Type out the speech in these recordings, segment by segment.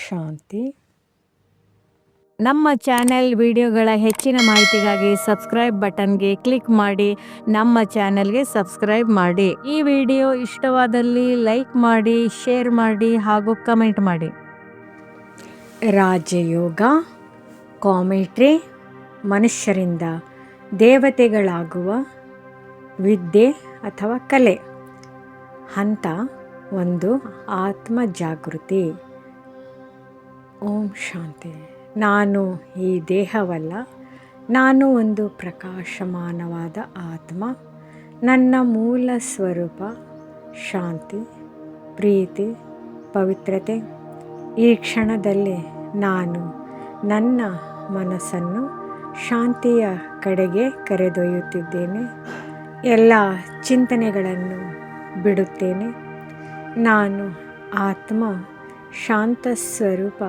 ಶಾಂತಿ. ನಮ್ಮ ಚಾನೆಲ್ ವಿಡಿಯೋಗಳ ಹೆಚ್ಚಿನ ಮಾಹಿತಿಗಾಗಿ ಸಬ್ಸ್ಕ್ರೈಬ್ ಬಟನ್ಗೆ ಕ್ಲಿಕ್ ಮಾಡಿ ನಮ್ಮ ಚಾನೆಲ್ಗೆ ಸಬ್ಸ್ಕ್ರೈಬ್ ಮಾಡಿ. ಈ ವಿಡಿಯೋ ಇಷ್ಟವಾದಲ್ಲಿ ಲೈಕ್ ಮಾಡಿ, ಶೇರ್ ಮಾಡಿ ಹಾಗೂ ಕಮೆಂಟ್ ಮಾಡಿ. ರಾಜಯೋಗ ಕಾಮೆಂಟ್ರಿ. ಮನುಷ್ಯರಿಂದ ದೇವತೆಗಳಾಗುವ ವಿದ್ಯೆ ಅಥವಾ ಕಲೆ. ಹಂತ 1. ಆತ್ಮ ಜಾಗೃತಿ. ಓಂ ಶಾಂತಿ. ನಾನು ಈ ದೇಹವಲ್ಲ, ನಾನು ಒಂದು ಪ್ರಕಾಶಮಾನವಾದ ಆತ್ಮ. ನನ್ನ ಮೂಲ ಸ್ವರೂಪ ಶಾಂತಿ, ಪ್ರೀತಿ, ಪವಿತ್ರತೆ. ಈ ಕ್ಷಣದಲ್ಲಿ ನಾನು ನನ್ನ ಮನಸ್ಸನ್ನು ಶಾಂತಿಯ ಕಡೆಗೆ ಕರೆದೊಯ್ಯುತ್ತಿದ್ದೇನೆ. ಎಲ್ಲ ಚಿಂತನೆಗಳನ್ನು ಬಿಡುತ್ತೇನೆ. ನಾನು ಆತ್ಮ ಶಾಂತ ಸ್ವರೂಪ.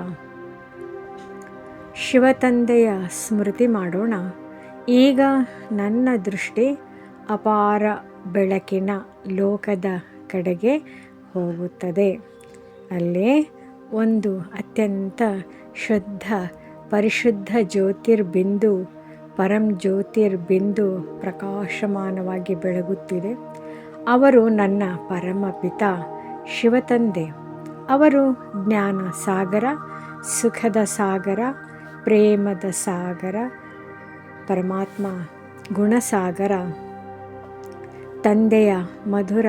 ಶಿವತಂದೆಯ ಸ್ಮೃತಿ ಮಾಡೋಣ. ಈಗ ನನ್ನ ದೃಷ್ಟಿ ಅಪಾರ ಬೆಳಕಿನ ಲೋಕದ ಕಡೆಗೆ ಹೋಗುತ್ತದೆ. ಅಲ್ಲೇ ಒಂದು ಅತ್ಯಂತ ಶುದ್ಧ ಪರಿಶುದ್ಧ ಜ್ಯೋತಿರ್ಬಿಂದು, ಪರಂ ಜ್ಯೋತಿರ್ಬಿಂದು ಪ್ರಕಾಶಮಾನವಾಗಿ ಬೆಳಗುತ್ತಿದೆ. ಅವರು ನನ್ನ ಪರಮ ಪಿತಾ ಶಿವತಂದೆ. ಅವರು ಜ್ಞಾನ ಸಾಗರ, ಸುಖದ ಸಾಗರ, ಪ್ರೇಮದ ಸಾಗರ, ಪರಮಾತ್ಮ ಗುಣಸಾಗರ. ತಂದೆಯ ಮಧುರ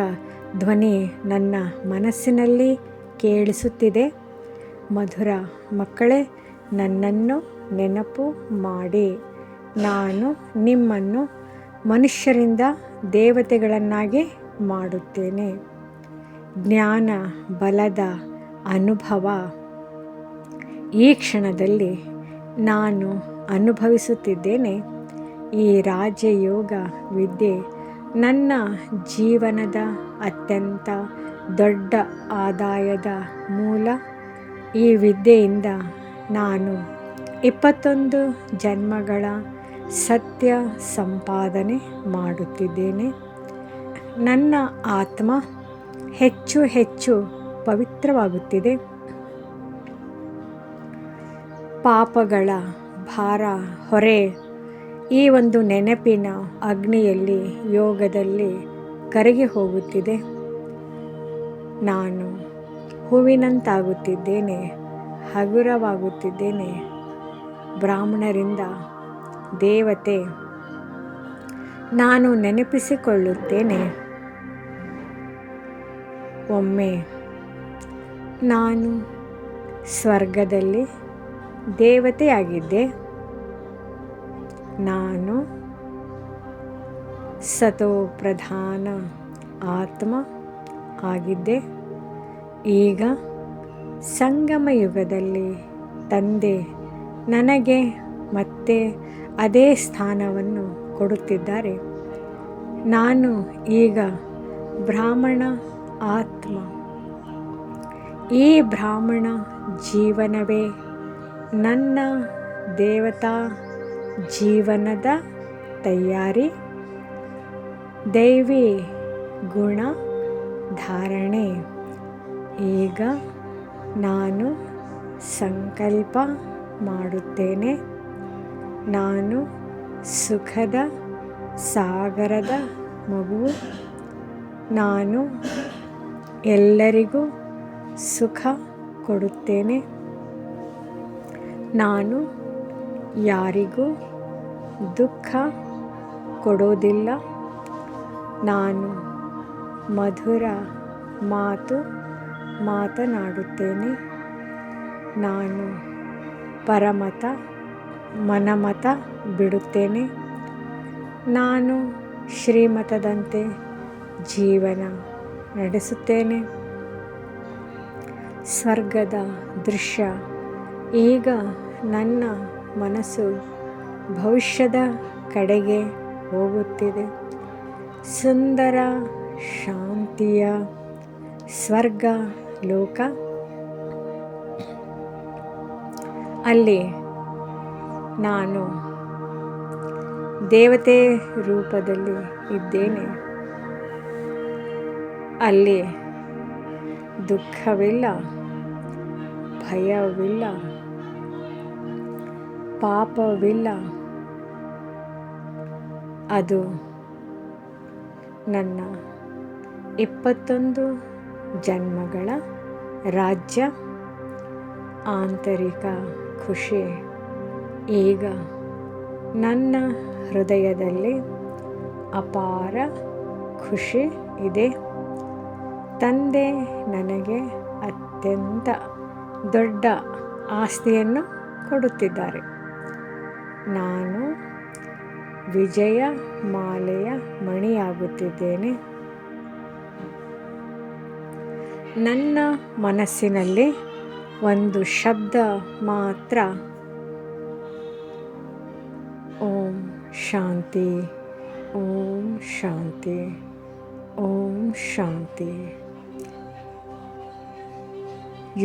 ಧ್ವನಿ ನನ್ನ ಮನಸ್ಸಿನಲ್ಲಿ ಕೇಳಿಸುತ್ತಿದೆ. ಮಧುರ ಮಕ್ಕಳೇ, ನನ್ನನ್ನು ನೆನಪು ಮಾಡಿ. ನಾನು ನಿಮ್ಮನ್ನು ಮನುಷ್ಯರಿಂದ ದೇವತೆಗಳನ್ನಾಗಿ ಮಾಡುತ್ತೇನೆ. ಜ್ಞಾನ ಬಲದ ಅನುಭವ ಈ ಕ್ಷಣದಲ್ಲಿ ನಾನು ಅನುಭವಿಸುತ್ತಿದ್ದೇನೆ. ಈ ರಾಜಯೋಗ ವಿದ್ಯೆ ನನ್ನ ಜೀವನದ ಅತ್ಯಂತ ದೊಡ್ಡ ಆದಾಯದ ಮೂಲ. ಈ ವಿದ್ಯೆಯಿಂದ ನಾನು 21 ಜನ್ಮಗಳ ಸತ್ಯ ಸಂಪಾದನೆ ಮಾಡುತ್ತಿದ್ದೇನೆ. ನನ್ನ ಆತ್ಮ ಹೆಚ್ಚು ಹೆಚ್ಚು ಪವಿತ್ರವಾಗುತ್ತಿದೆ. ಪಾಪಗಳ ಭಾರ ಹೊರೆ ಈ ಒಂದು ನೆನಪಿನ ಅಗ್ನಿಯಲ್ಲಿ ಯೋಗದಲ್ಲಿ ಕರಗಿ ಹೋಗುತ್ತಿದೆ. ನಾನು ಹೂವಿನಂತಾಗುತ್ತಿದ್ದೇನೆ, ಹಗುರವಾಗುತ್ತಿದ್ದೇನೆ. ಬ್ರಾಹ್ಮಣರಿಂದ ದೇವತೆ ನಾನು ನೆನಪಿಸಿಕೊಳ್ಳುತ್ತೇನೆ. ಒಮ್ಮೆ ನಾನು ಸ್ವರ್ಗದಲ್ಲಿ ದೇವತೆಯಾಗಿದ್ದೆ. ನಾನು ಸತೋ ಪ್ರಧಾನ ಆತ್ಮ ಆಗಿದ್ದೆ. ಈಗ ಸಂಗಮ ಯುಗದಲ್ಲಿ ತಂದೆ ನನಗೆ ಮತ್ತೆ ಅದೇ ಸ್ಥಾನವನ್ನು ಕೊಡುತ್ತಿದ್ದಾರೆ. ನಾನು ಈಗ ಬ್ರಾಹ್ಮಣ ಆತ್ಮ. ಈ ಬ್ರಾಹ್ಮಣ ಜೀವನವೇ ನನ್ನ ದೇವತಾ ಜೀವನದ ತಯಾರಿ. ದೈವಿ ಗುಣ ಧಾರಣೆ. ಈಗ ನಾನು ಸಂಕಲ್ಪ ಮಾಡುತ್ತೇನೆ. ನಾನು ಸುಖದ ಸಾಗರದ ಮಗು. ನಾನು ಎಲ್ಲರಿಗೂ ಸುಖ ಕೊಡುತ್ತೇನೆ. ನಾನು ಯಾರಿಗೂ ದುಃಖ ಕೊಡೋದಿಲ್ಲ. ನಾನು ಮಧುರ ಮಾತು ಮಾತನಾಡುತ್ತೇನೆ. ನಾನು ಪರಮತ ಮನಮತ ಬಿಡುತ್ತೇನೆ. ನಾನು ಶ್ರೀಮತದಂತೆ ಜೀವನ ನಡೆಸುತ್ತೇನೆ. ಸ್ವರ್ಗದ ದೃಶ್ಯ ಈಗ ನನ್ನ ಮನಸ್ಸು ಭವಿಷ್ಯದ ಕಡೆಗೆ ಹೋಗುತ್ತಿದೆ. ಸುಂದರ ಶಾಂತಿಯ ಸ್ವರ್ಗ ಲೋಕ. ಅಲ್ಲಿ ನಾನು ದೇವತೆ ರೂಪದಲ್ಲಿ ಇದ್ದೇನೆ. ಅಲ್ಲಿ ದುಃಖವಿಲ್ಲ, ಭಯವಿಲ್ಲ, ಪಾಪವಿಲ್ಲ. ಅದು ನನ್ನ 21 ಜನ್ಮಗಳ ರಾಜ್ಯ. ಆಂತರಿಕ ಖುಷಿ ಈಗ ನನ್ನ ಹೃದಯದಲ್ಲಿ ಅಪಾರ ಖುಷಿ ಇದೆ. ತಂದೆ ನನಗೆ ಅತ್ಯಂತ ದೊಡ್ಡ ಆಸ್ತಿಯನ್ನು ಕೊಡುತ್ತಿದ್ದಾರೆ. ನಾನು ವಿಜಯ ಮಾಲೆಯ ಮಣಿಯಾಗುತ್ತಿದ್ದೇನೆ. ನನ್ನ ಮನಸ್ಸಿನಲ್ಲಿ ಒಂದು ಶಬ್ದ ಮಾತ್ರ, ಓಂ ಶಾಂತಿ, ಓಂ ಶಾಂತಿ, ಓಂ ಶಾಂತಿ.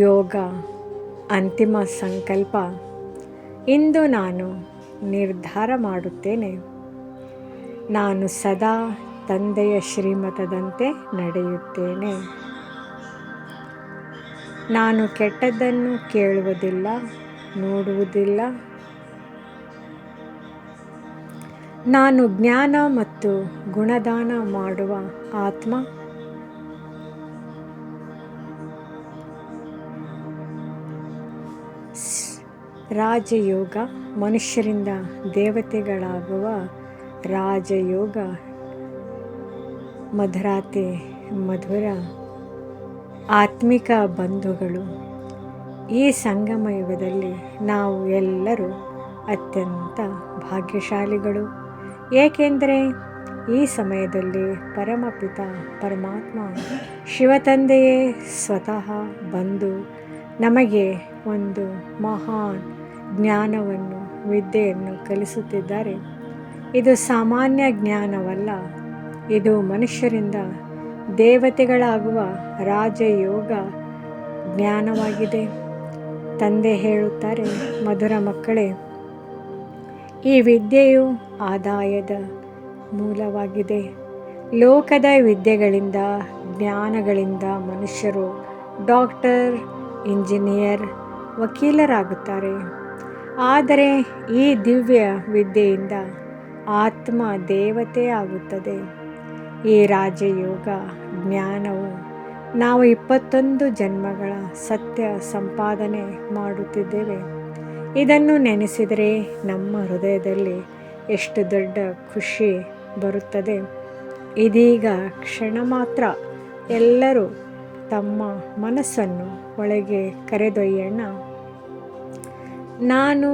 ಯೋಗ ಅಂತಿಮ ಸಂಕಲ್ಪ. ಇಂದು ನಾನು ನಿರ್ಧಾರ ಮಾಡುತ್ತೇನೆ, ನಾನು ಸದಾ ತಂದೆಯ ಶ್ರೀಮತದಂತೆ ನಡೆಯುತ್ತೇನೆ. ನಾನು ಕೆಟ್ಟದ್ದನ್ನು ಕೇಳುವುದಿಲ್ಲ, ನೋಡುವುದಿಲ್ಲ. ನಾನು ಜ್ಞಾನ ಮತ್ತು ಗುಣದಾನ ಮಾಡುವ ಆತ್ಮ. ರಾಜಯೋಗ, ಮನುಷ್ಯರಿಂದ ದೇವತೆಗಳಾಗುವ ರಾಜಯೋಗ. ಮಧುರಾತಿ ಮಧುರ ಆತ್ಮಿಕ ಬಂಧುಗಳು, ಈ ಸಂಗಮ ಯುಗದಲ್ಲಿ ನಾವು ಎಲ್ಲರೂ ಅತ್ಯಂತ ಭಾಗ್ಯಶಾಲಿಗಳು. ಏಕೆಂದರೆ ಈ ಸಮಯದಲ್ಲಿ ಪರಮಪಿತ ಪರಮಾತ್ಮ ಶಿವತಂದೆಯೇ ಸ್ವತಃ ಬಂದು ನಮಗೆ ಒಂದು ಮಹಾನ್ ಜ್ಞಾನವನ್ನು, ವಿದ್ಯೆಯನ್ನು ಕಲಿಸುತ್ತಿದ್ದಾರೆ. ಇದು ಸಾಮಾನ್ಯ ಜ್ಞಾನವಲ್ಲ, ಇದು ಮನುಷ್ಯರಿಂದ ದೇವತೆಗಳಾಗುವ ರಾಜಯೋಗ ಜ್ಞಾನವಾಗಿದೆ. ತಂದೆ ಹೇಳುತ್ತಾರೆ, ಮಧುರ ಮಕ್ಕಳೇ, ಈ ವಿದ್ಯೆಯು ಆದಾಯದ ಮೂಲವಾಗಿದೆ. ಲೋಕದ ವಿದ್ಯೆಗಳಿಂದ, ಜ್ಞಾನಗಳಿಂದ ಮನುಷ್ಯರು ಡಾಕ್ಟರ್, ಇಂಜಿನಿಯರ್, ವಕೀಲರಾಗುತ್ತಾರೆ. ಆದರೆ ಈ ದಿವ್ಯ ವಿದ್ಯೆಯಿಂದ ಆತ್ಮ ದೇವತೆ ಆಗುತ್ತದೆ. ಈ ರಾಜಯೋಗ ಜ್ಞಾನವು ನಾವು 21 ಜನ್ಮಗಳ ಸತ್ಯ ಸಂಪಾದನೆ ಮಾಡುತ್ತಿದ್ದೇವೆ. ಇದನ್ನು ನೆನೆಸಿದರೆ ನಮ್ಮ ಹೃದಯದಲ್ಲಿ ಎಷ್ಟು ದೊಡ್ಡ ಖುಷಿ ಬರುತ್ತದೆ. ಇದೀಗ ಕ್ಷಣ ಮಾತ್ರ ಎಲ್ಲರೂ ತಮ್ಮ ಮನಸ್ಸನ್ನು ಒಳಗೆ ಕರೆದೊಯ್ಯೋಣ. ನಾನು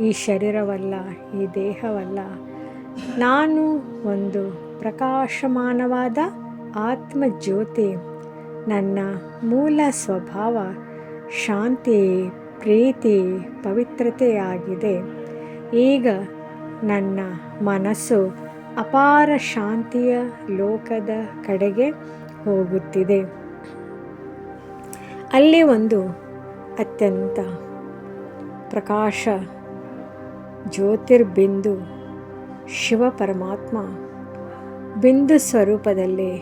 ಈ ಶರೀರವಲ್ಲ, ಈ ದೇಹವಲ್ಲ. ನಾನು ಒಂದು ಪ್ರಕಾಶಮಾನವಾದ ಆತ್ಮಜ್ಯೋತಿ. ನನ್ನ ಮೂಲ ಸ್ವಭಾವ ಶಾಂತಿ, ಪ್ರೀತಿ, ಪವಿತ್ರತೆಯಾಗಿದೆ. ಈಗ ನನ್ನ ಮನಸ್ಸು ಅಪಾರ ಶಾಂತಿಯ ಲೋಕದ ಕಡೆಗೆ ಹೋಗುತ್ತಿದೆ. ಅಲ್ಲಿ ಒಂದು ಅತ್ಯಂತ ಪ್ರಕಾಶ ಜ್ಯೋತಿರ್ಬಿಂದು ಶಿವ ಪರಮಾತ್ಮ ಬಿಂದು ಸ್ವರೂಪದಲ್ಲಿ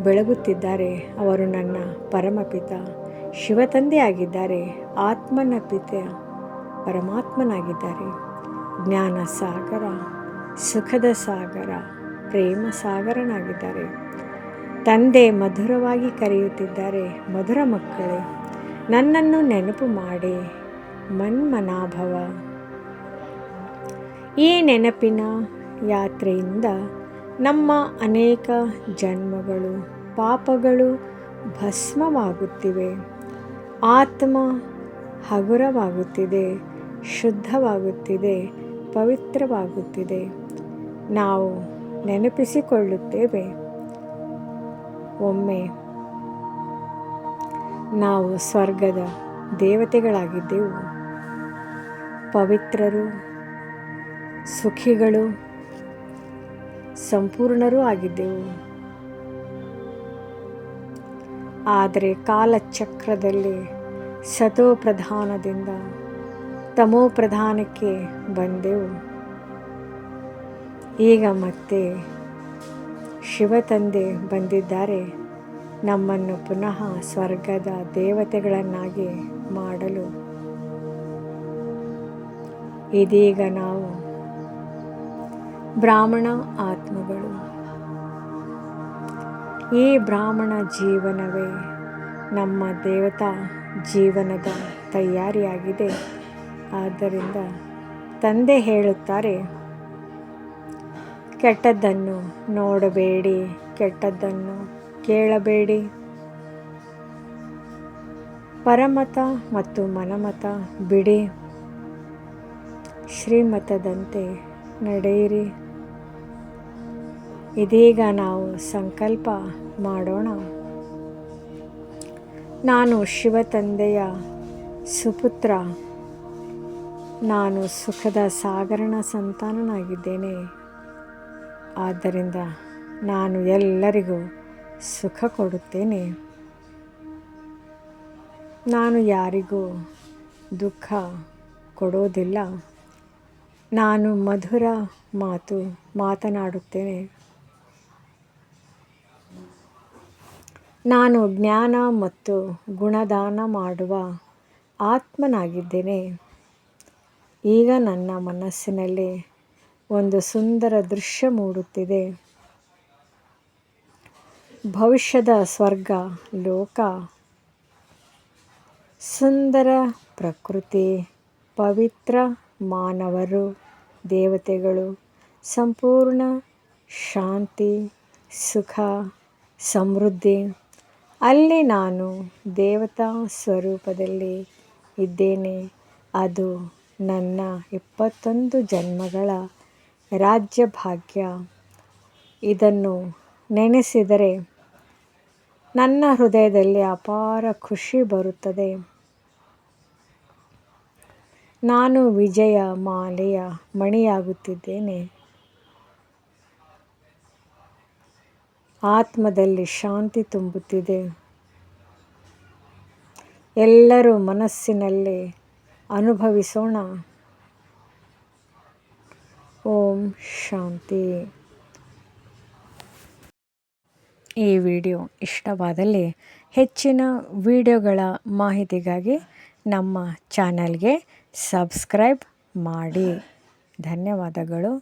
ಬೆಳಗುತ್ತಿದ್ದಾರೆ. ಅವರು ನನ್ನ ಪರಮಪಿತ ಶಿವತಂದೆಯಾಗಿದ್ದಾರೆ. ಆತ್ಮನ ಪಿತ ಪರಮಾತ್ಮನಾಗಿದ್ದಾರೆ. ಜ್ಞಾನ ಸಾಗರ, ಸುಖದ ಸಾಗರ, ಪ್ರೇಮ ಸಾಗರನಾಗಿದ್ದಾರೆ. ತಂದೆ ಮಧುರವಾಗಿ ಕರೆಯುತ್ತಿದ್ದಾರೆ, ಮಧುರ ಮಕ್ಕಳೇ, ನನ್ನನ್ನು ನೆನಪು ಮಾಡಿ. ಮನ್ಮನಾಭವ. ಈ ನೆನಪಿನ ಯಾತ್ರೆಯಿಂದ ನಮ್ಮ ಅನೇಕ ಜನ್ಮಗಳು, ಪಾಪಗಳು ಭಸ್ಮವಾಗುತ್ತಿವೆ. ಆತ್ಮ ಹಗುರವಾಗುತ್ತಿದೆ, ಶುದ್ಧವಾಗುತ್ತಿದೆ, ಪವಿತ್ರವಾಗುತ್ತಿದೆ. ನಾವು ನೆನಪಿಸಿಕೊಳ್ಳುತ್ತೇವೆ, ಒಮ್ಮೆ ನಾವು ಸ್ವರ್ಗದ ದೇವತೆಗಳಾಗಿದ್ದೆವು. ಪವಿತ್ರರು, ಸುಖಿಗಳು, ಸಂಪೂರ್ಣರೂ ಆಗಿದ್ದೆವು. ಆದರೆ ಕಾಲಚಕ್ರದಲ್ಲಿ ಸತೋ ಪ್ರಧಾನದಿಂದ ತಮೋ ಪ್ರಧಾನಕ್ಕೆ ಬಂದೆವು. ಈಗ ಮತ್ತೆ ಶಿವತಂದೆ ಬಂದಿದ್ದಾರೆ. ನಮ್ಮನ್ನು ಪುನಃ ಸ್ವರ್ಗದ ದೇವತೆಗಳನ್ನಾಗಿ ಮಾಡಲು ಇದೀಗ ನಾವು ಬ್ರಾಹ್ಮಣ ಆತ್ಮಗಳು. ಈ ಬ್ರಾಹ್ಮಣ ಜೀವನವೇ ನಮ್ಮ ದೇವತಾ ಜೀವನದ ತಯಾರಿಯಾಗಿದೆ. ಆದ್ದರಿಂದ ತಂದೆ ಹೇಳುತ್ತಾರೆ, ಕೆಟ್ಟದ್ದನ್ನು ನೋಡಬೇಡಿ, ಕೆಟ್ಟದ್ದನ್ನು ಕೇಳಬೇಡಿ, ಪರಮತ ಮತ್ತು ಮನಮತ ಬಿಡಿ, ಶ್ರೀಮತದಂತೆ ನಡೆಯಿರಿ. ಇದೀಗ ನಾವು ಸಂಕಲ್ಪ ಮಾಡೋಣ. ನಾನು ಶಿವ ತಂದೆಯ ಸುಪುತ್ರ, ನಾನು ಸುಖದ ಸಾಗರನ ಸಂತಾನನಾಗಿದ್ದೇನೆ. ಆದ್ದರಿಂದ ನಾನು ಎಲ್ಲರಿಗೂ ಸುಖ ಕೊಡುತ್ತೇನೆ. ನಾನು ಯಾರಿಗೂ ದುಃಖ ಕೊಡೋದಿಲ್ಲ. ನಾನು ಮಧುರ ಮಾತು ಮಾತನಾಡುತ್ತೇನೆ. ನಾನು ಜ್ಞಾನ ಮತ್ತು ಗುಣದಾನ ಮಾಡುವ ಆತ್ಮನಾಗಿದ್ದೇನೆ. ಈಗ ನನ್ನ ಮನಸ್ಸಿನಲ್ಲಿ ಒಂದು ಸುಂದರ ದೃಶ್ಯ ಮೂಡುತ್ತಿದೆ. ಭವಿಷ್ಯದ ಸ್ವರ್ಗ ಲೋಕ, ಸುಂದರ ಪ್ರಕೃತಿ, ಪವಿತ್ರ ಮಾನವರು, ದೇವತೆಗಳು, ಸಂಪೂರ್ಣ ಶಾಂತಿ, ಸುಖ, ಸಮೃದ್ಧಿ. ಅಲ್ಲಿ ನಾನು ದೇವತಾ ಸ್ವರೂಪದಲ್ಲಿ ಇದ್ದೇನೆ. ಅದು ನನ್ನ 21 ಜನ್ಮಗಳ ರಾಜ್ಯಭಾಗ್ಯ. ಇದನ್ನು ನೆನೆಸಿದರೆ ನನ್ನ ಹೃದಯದಲ್ಲಿ ಅಪಾರ ಖುಷಿ ಬರುತ್ತದೆ. ನಾನು ವಿಜಯ ಮಾಲೆಯ ಮಣಿಯಾಗುತ್ತಿದ್ದೇನೆ. ಆತ್ಮದಲ್ಲಿ ಶಾಂತಿ ತುಂಬುತ್ತಿದೆ. ಎಲ್ಲರೂ ಮನಸ್ಸಿನಲ್ಲಿ ಅನುಭವಿಸೋಣ. ಓಂ ಶಾಂತಿ. ಈ ವಿಡಿಯೋ ಇಷ್ಟವಾದಲ್ಲಿ ಹೆಚ್ಚಿನ ವಿಡಿಯೋಗಳ ಮಾಹಿತಿಗಾಗಿ ನಮ್ಮ ಚಾನಲ್ಗೆ ಸಬ್ಸ್ಕ್ರೈಬ್ ಮಾಡಿ. ಧನ್ಯವಾದಗಳು.